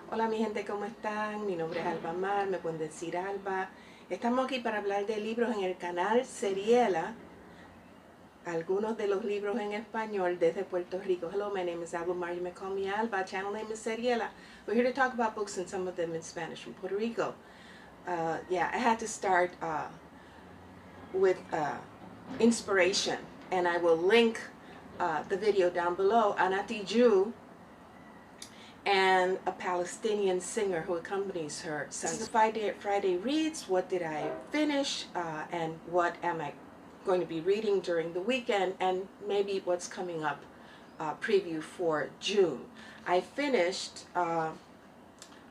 Hola mi gente, ¿cómo están? Mi nombre es Alba Mar, me pueden decir Alba. Estamos aquí para hablar de libros en el canal Seriela. Algunos de los libros en español desde Puerto Rico. Hello, my name is Alba Mar, you may call me Alba. Channel name is Seriela. We're here to talk about books and some of them in Spanish from Puerto Rico. I had to start with inspiration, and I will link the video down below on a Tijoux and a Palestinian singer who accompanies her. So this is Friday Reads. What did I finish and what am I going to be reading during the weekend, and maybe what's coming up, preview for June. I finished,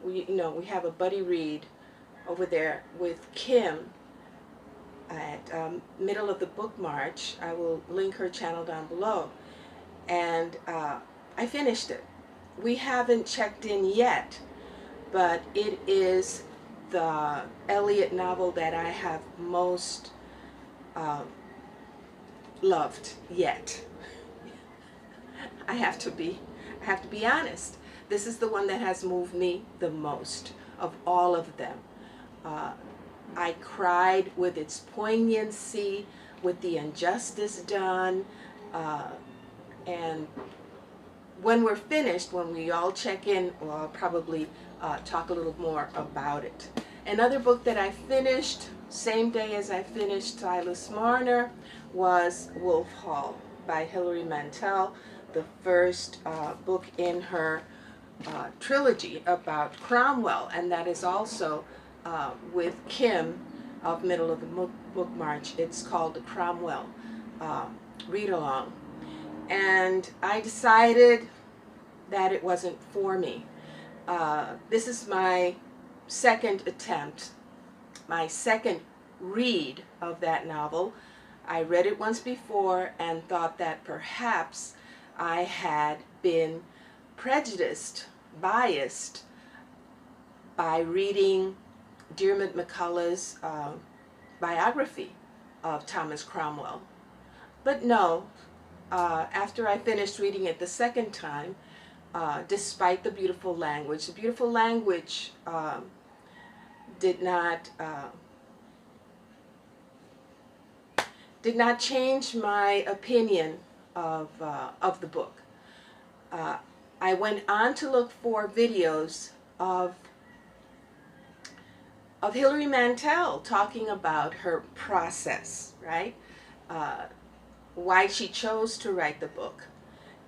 we have a buddy read over there with Kim at middle of the book march. I will link her channel down below, and I finished it. We haven't checked in yet, but it is the Eliot novel that I have most loved yet. I have to be honest. This is the one that has moved me the most of all of them. I cried with its poignancy, with the injustice done, and when we're finished, when we all check in, well, I'll probably talk a little more about it. Another book that I finished, same day as I finished Silas Marner, was Wolf Hall by Hilary Mantel, the first book in her trilogy about Cromwell, and that is also with Kim of Middle of the Book March. It's called the Cromwell read-along. And I decided that it wasn't for me. This is my second attempt, my second read of that novel. I read it once before and thought that perhaps I had been prejudiced, biased by reading Diarmaid MacCulloch's biography of Thomas Cromwell. But no, after I finished reading it the second time, despite the beautiful language did not change my opinion of the book. I went on to look for videos of Hilary Mantel talking about her process, right? Why she chose to write the book.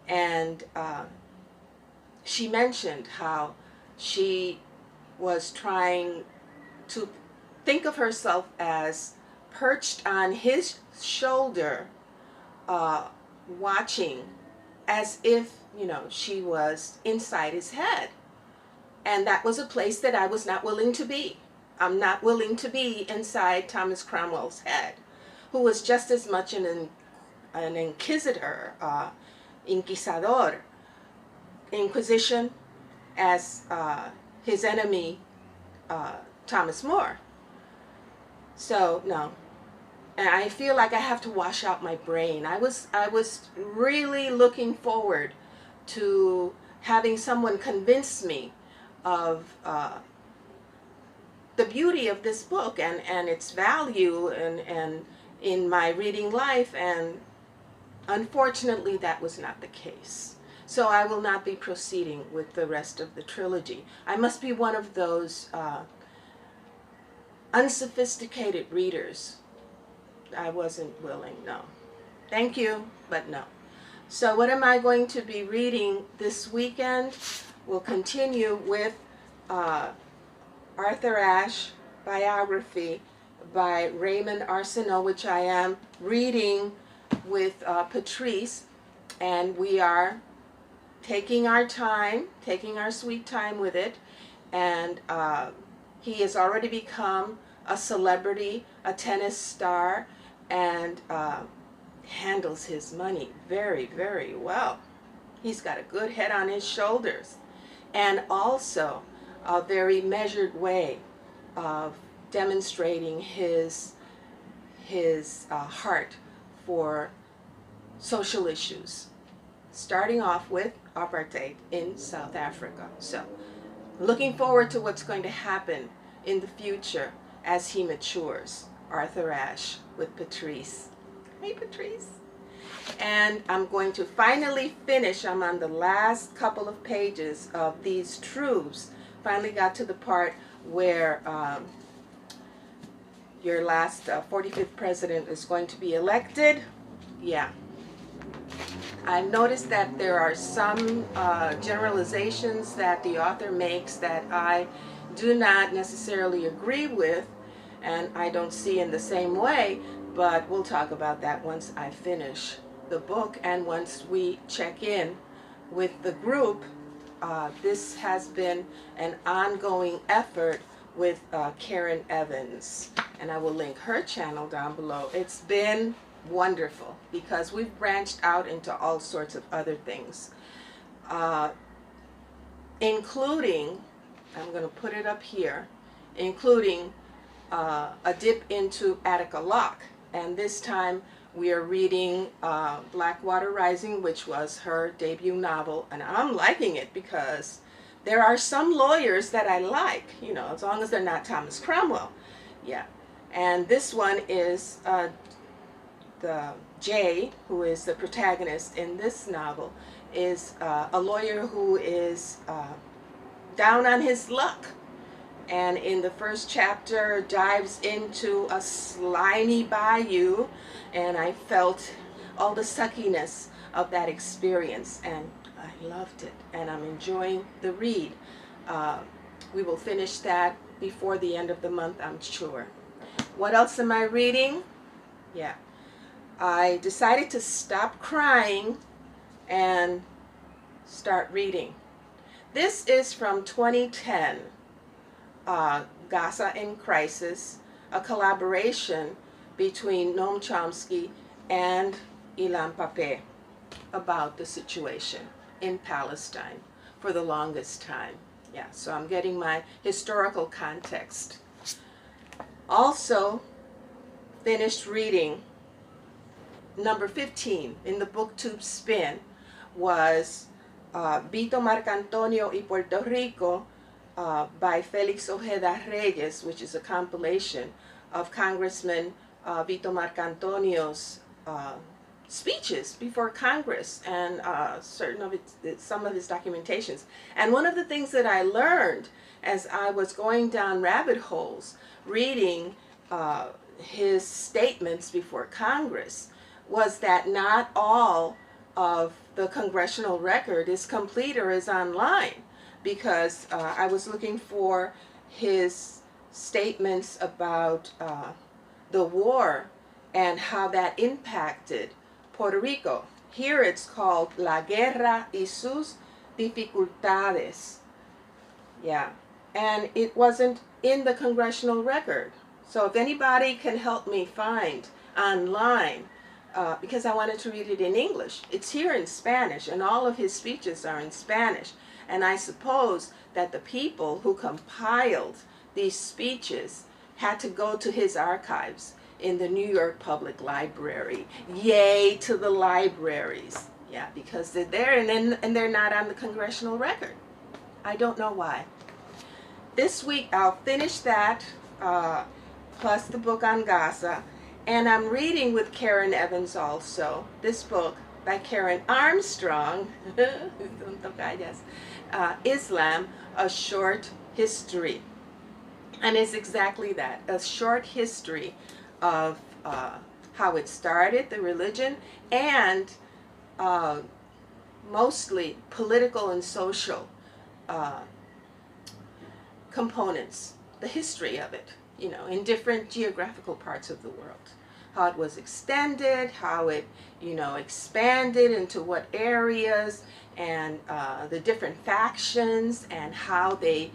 And she mentioned how she was trying to think of herself as perched on his shoulder, watching as if, she was inside his head. And that was a place that I was not willing to be. I'm not willing to be inside Thomas Cromwell's head, who was just as much an inquisitor, inquisidor, Inquisition, as his enemy, Thomas More. So, no. And I feel like I have to wash out my brain. I was really looking forward to having someone convince me of the beauty of this book and its value and in my reading life, and unfortunately that was not the case. So I will not be proceeding with the rest of the trilogy. I must be one of those unsophisticated readers. I wasn't willing, no. Thank you, but no. So what am I going to be reading this weekend? We'll continue with Arthur Ashe biography by Raymond Arsenault, which I am reading with Patrice, and we are taking our time, taking our sweet time with it, and he has already become a celebrity, a tennis star, and handles his money very, very well. He's got a good head on his shoulders, and also a very measured way of demonstrating his heart for social issues, starting off with apartheid in South Africa. So Looking forward to what's going to happen in the future as he matures. Arthur Ashe with Patrice. Hey, Patrice. And I'm going to finally finish. I'm on the last couple of pages of these truths. Finally got to the part where your last 45th president is going to be elected. Yeah. I've noticed that there are some generalizations that the author makes that I do not necessarily agree with, and I don't see in the same way, but we'll talk about that once I finish the book and once we check in with the group. This has been an ongoing effort with Karen Evans, and I will link her channel down below. It's been wonderful because we've branched out into all sorts of other things, including, I'm going to put it up here, including a dip into Attica Locke. And this time we are reading Blackwater Rising, which was her debut novel, and I'm liking it because there are some lawyers that I like, you know, as long as they're not Thomas Cromwell. Yeah. And this one is the Jay, who is the protagonist in this novel, is a lawyer who is down on his luck, and in the first chapter dives into a slimy bayou, and I felt all the suckiness of that experience, and I loved it, and I'm enjoying the read. We will finish that before the end of the month, I'm sure. What else am I reading? Yeah. I decided to stop crying and start reading. This is from 2010, Gaza in Crisis, a collaboration between Noam Chomsky and Ilan Pappé about the situation in Palestine for the longest time. Yeah, so I'm getting my historical context. Also finished reading number 15 in the booktube spin was Vito Marcantonio y Puerto Rico by Felix Ojeda Reyes, which is a compilation of Congressman Vito Marcantonio's speeches before Congress and some of his documentations. And one of the things that I learned as I was going down rabbit holes reading his statements before Congress was that not all of the congressional record is complete or is online, because I was looking for his statements about the war and how that impacted Puerto Rico. Here it's called La Guerra y sus dificultades. Yeah, and it wasn't in the congressional record. So if anybody can help me find online, because I wanted to read it in English. It's here in Spanish, and all of his speeches are in Spanish. And I suppose that the people who compiled these speeches had to go to his archives in the New York Public Library. Yay to the libraries. Yeah, because they're there and they're not on the congressional record. I don't know why. This week I'll finish that, plus the book on Gaza. And I'm reading with Karen Evans also, this book by Karen Armstrong, Islam, A Short History. And it's exactly that, a short history of how it started, the religion, and mostly political and social components, the history of it, you know, in different geographical parts of the world. How it was extended, how it, you know, expanded into what areas, and the different factions, and how they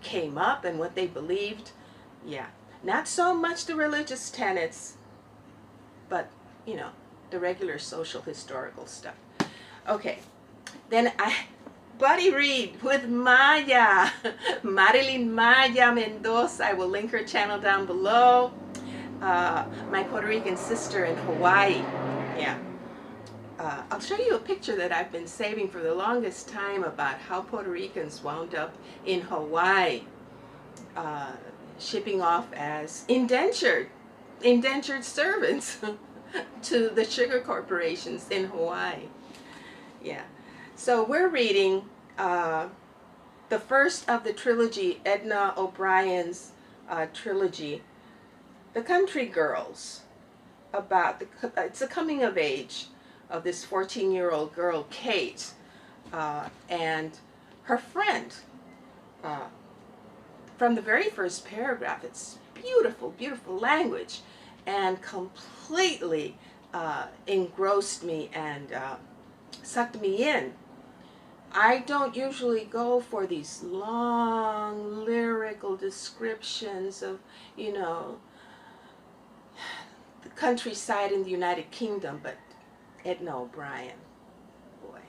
came up and what they believed. Yeah, not so much the religious tenets, but, you know, the regular social historical stuff. Okay, then buddy read with Maya, Marilyn Maya Mendoza. I will link her channel down below. My Puerto Rican sister in Hawaii. Yeah. I'll show you a picture that I've been saving for the longest time about how Puerto Ricans wound up in Hawaii, shipping off as indentured servants to the sugar corporations in Hawaii. Yeah. So we're reading the first of the trilogy, Edna O'Brien's trilogy, The Country Girls, about it's a coming of age of this 14-year-old girl, Kate, and her friend. From the very first paragraph, it's beautiful, beautiful language, and completely engrossed me and sucked me in. I don't usually go for these long lyrical descriptions of, you know, the countryside in the United Kingdom, but Edna O'Brien, boy,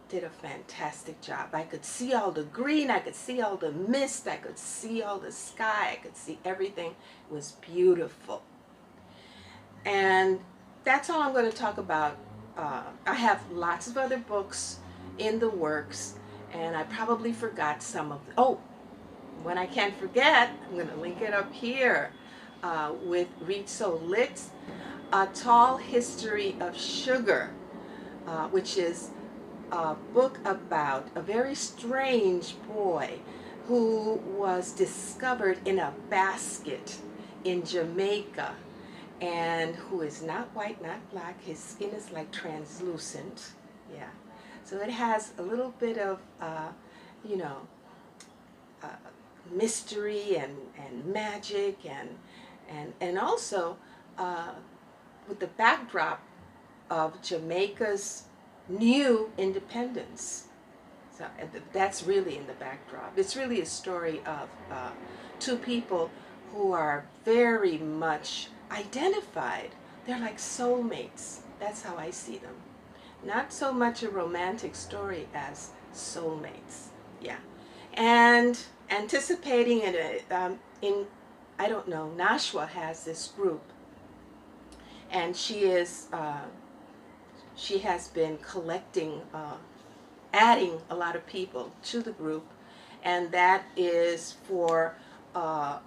did a fantastic job. I could see all the green, I could see all the mist, I could see all the sky, I could see everything. It was beautiful. And that's all I'm going to talk about. I have lots of other books in the works, and I probably forgot some of them. Oh, when I can't forget, I'm going to link it up here with Read So Lit, A Tall History of Sugar, which is a book about a very strange boy who was discovered in a basket in Jamaica, and who is not white, not black. His skin is like translucent. Yeah. So it has a little bit of, you know, mystery and magic and also with the backdrop of Jamaica's new independence. So that's really in the backdrop. It's really a story of two people who are very much identified. They're like soulmates. That's how I see them. Not so much a romantic story as soulmates. Yeah. And anticipating in I don't know, Nashua has this group, and she has been collecting, adding a lot of people to the group, and that is for a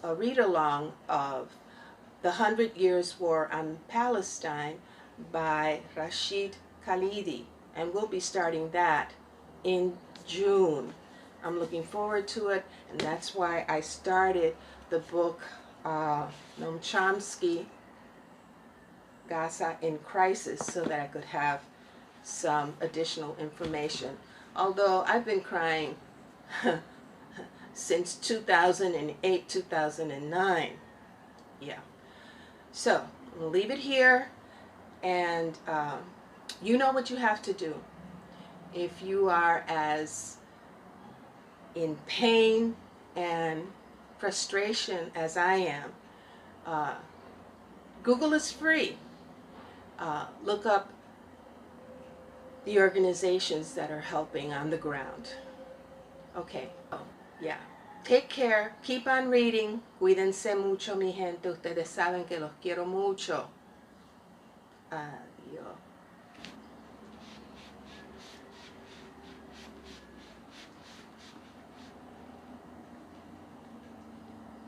read-along of The 100 Years' War on Palestine by Rashid Khalidi, and we'll be starting that in June. I'm looking forward to it, and that's why I started the book Noam Chomsky, Gaza in Crisis, so that I could have some additional information. Although I've been crying since 2008, 2009. Yeah. So, we'll leave it here, and you know what you have to do. If you are as in pain and frustration as I am, Google is free. Look up the organizations that are helping on the ground. Okay, yeah. Take care, keep on reading. Cuídense mucho, mi gente. Ustedes saben que los quiero mucho. Adiós.